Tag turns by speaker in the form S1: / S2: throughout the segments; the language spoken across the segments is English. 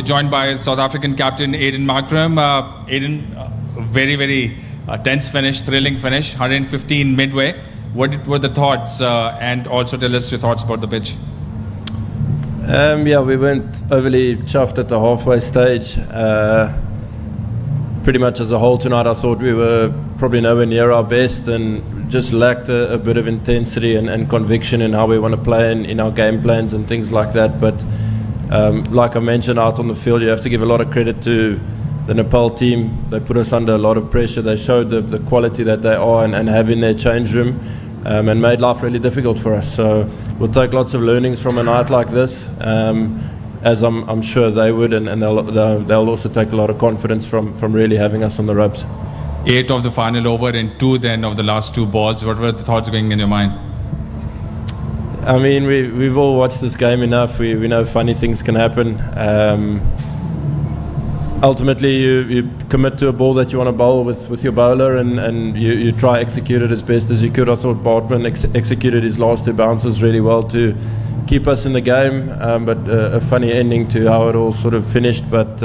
S1: Joined by South African captain Aiden Markram. Aiden, very, very tense finish, thrilling finish, 115 midway. What were the thoughts? And also tell us your thoughts about the pitch.
S2: Yeah, we weren't overly chuffed at the halfway stage. Pretty much as a whole tonight, I thought we were probably nowhere near our best and just lacked a bit of intensity and conviction in how we want to play in our game plans and things like that. But like I mentioned, out on the field, you have to give a lot of credit to the Nepal team. They put us under a lot of pressure. They showed the quality that they are and have in their change room, and made life really difficult for us. So we'll take lots of learnings from a night like this, as I'm sure they would, and they'll also take a lot of confidence from really having us on the ropes.
S1: 8 of the final over and 2 then of the last 2 balls. What were the thoughts going in your mind?
S2: I mean, we've all watched this game enough. We know funny things can happen. Ultimately, you commit to a ball that you want to bowl with your bowler, and you try execute it as best as you could. I thought Bartman executed his last 2 bounces really well to keep us in the game, but a funny ending to how it all sort of finished. But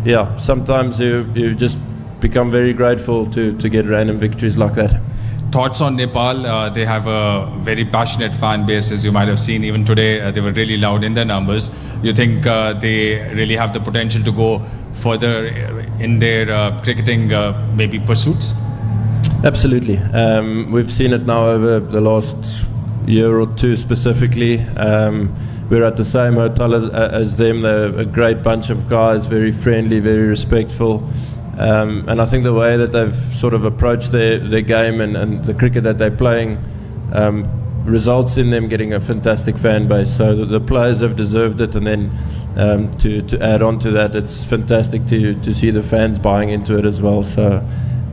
S2: yeah, sometimes you just become very grateful to get random victories like that.
S1: Thoughts on Nepal? They have a very passionate fan base, as you might have seen. Even today, they were really loud in their numbers. You think they really have the potential to go further in their cricketing maybe pursuits?
S2: Absolutely. We've seen it now over the last year or 2 specifically. We're at the same hotel as them. They're a great bunch of guys, very friendly, very respectful. And I think the way that they've sort of approached their game and the cricket that they're playing results in them getting a fantastic fan base. So the players have deserved it, and then to add on to that, it's fantastic to see the fans buying into it as well. So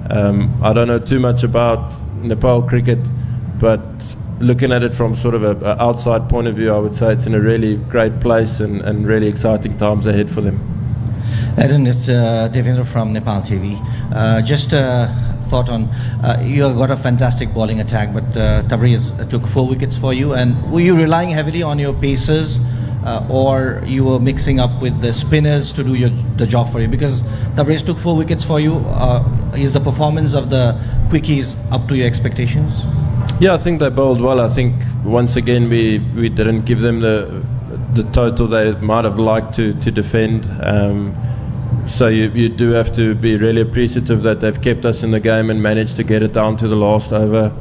S2: I don't know too much about Nepal cricket, but looking at it from sort of an outside point of view, I would say it's in a really great place and really exciting times ahead for them.
S3: Aiden, it's Devendra from Nepal TV. Just thought on, you got a fantastic bowling attack, but Tabriz took 4 wickets for you. And were you relying heavily on your pacers, or you were mixing up with the spinners to do the job for you? Because Tabriz took 4 wickets for you. Is the performance of the quickies up to your expectations?
S2: Yeah, I think they bowled well. I think once again we didn't give them the total they might have liked to defend. So you do have to be really appreciative that they've kept us in the game and managed to get it down to the last over.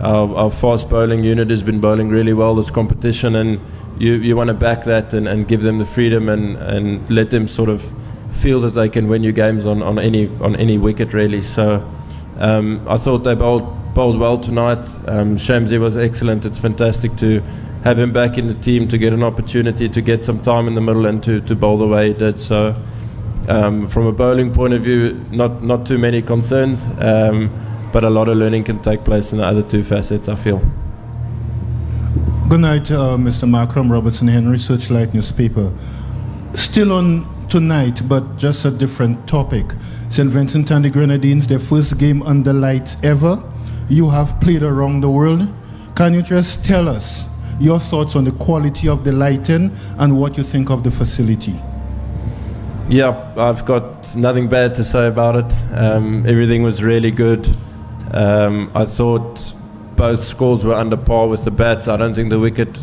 S2: Our fast bowling unit has been bowling really well this competition, and you want to back that and give them the freedom and let them sort of feel that they can win you games on any wicket really. So I thought they bowled well tonight. Shamsi was excellent. It's fantastic to have him back in the team, to get an opportunity to get some time in the middle and to bowl the way he did. So from a bowling point of view, not too many concerns, but a lot of learning can take place in the other 2 facets, I feel.
S4: Good night, Mr. Markram, Robertson Henry, Searchlight newspaper. Still on tonight, but just a different topic. St. Vincent and the Grenadines, their first game under lights ever. You have played around the world. Can you just tell us your thoughts on the quality of the lighting and what you think of the facility?
S2: Yeah, I've got nothing bad to say about it. Everything was really good. I thought both scores were under par with the bats. I don't think the wicket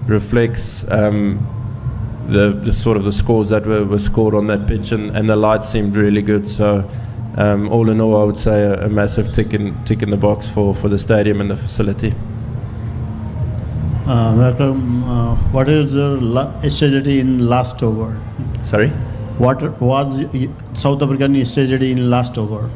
S2: reflects the sort of the scores that were scored on that pitch, and the lights seemed really good. So all in all, I would say a massive tick in the box for the stadium and the facility.
S5: What is your strategy in last over?
S2: Sorry?
S5: What was South African strategy in last over?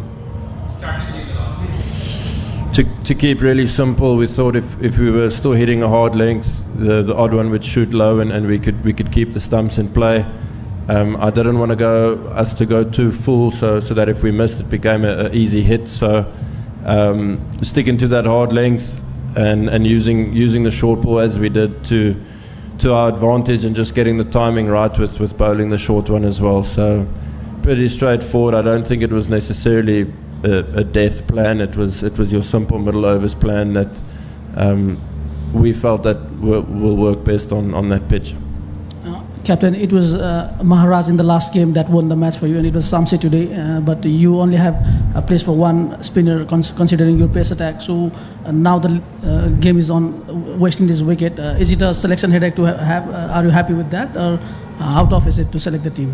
S2: To keep really simple, we thought if we were still hitting a hard length, the odd one would shoot low and we could keep the stumps in play. I didn't want us to go too full so that if we missed it became an easy hit. So sticking to that hard length and using the short ball as we did to our advantage, and just getting the timing right with bowling the short one as well. So pretty straightforward. I don't think it was necessarily a death plan. It was your simple middle overs plan that we felt that will work best on that pitch.
S6: Captain, it was Maharaj in the last game that won the match for you, and it was Samse today. But you only have a place for one spinner, considering your pace attack. So now the game is on West Indies wicket. Is it a selection headache to have? Are you happy with that, or how tough is it to select the team?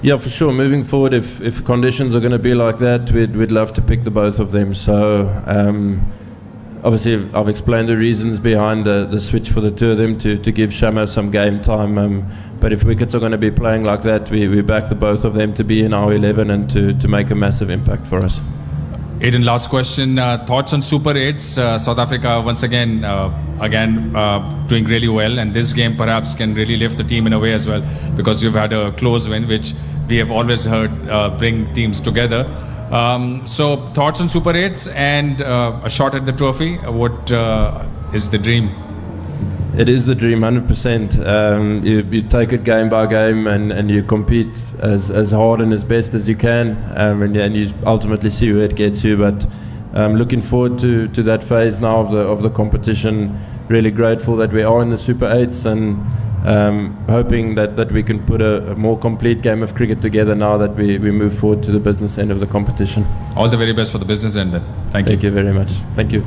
S2: Yeah, for sure. Moving forward, if conditions are going to be like that, we'd love to pick the both of them. So obviously, I've explained the reasons behind the switch for the two of them to give Shamo some game time. But if wickets are going to be playing like that, we back the both of them to be in our 11 and to make a massive impact for us.
S1: Aiden, last question. Thoughts on Super 8s? South Africa once again doing really well, and this game perhaps can really lift the team in a way as well, because you've had a close win, which we have always heard bring teams together. So thoughts on Super 8s and a shot at the trophy? What is the dream?
S2: It is the dream, 100%. You take it game by game and you compete as hard and as best as you can, and you ultimately see where it gets you. But looking forward to that phase now of the competition. Really grateful that we are in the Super 8s, and hoping that we can put a more complete game of cricket together now that we move forward to the business end of the competition.
S1: All the very best for the business end then. Thank you.
S2: Thank you very much. Thank you.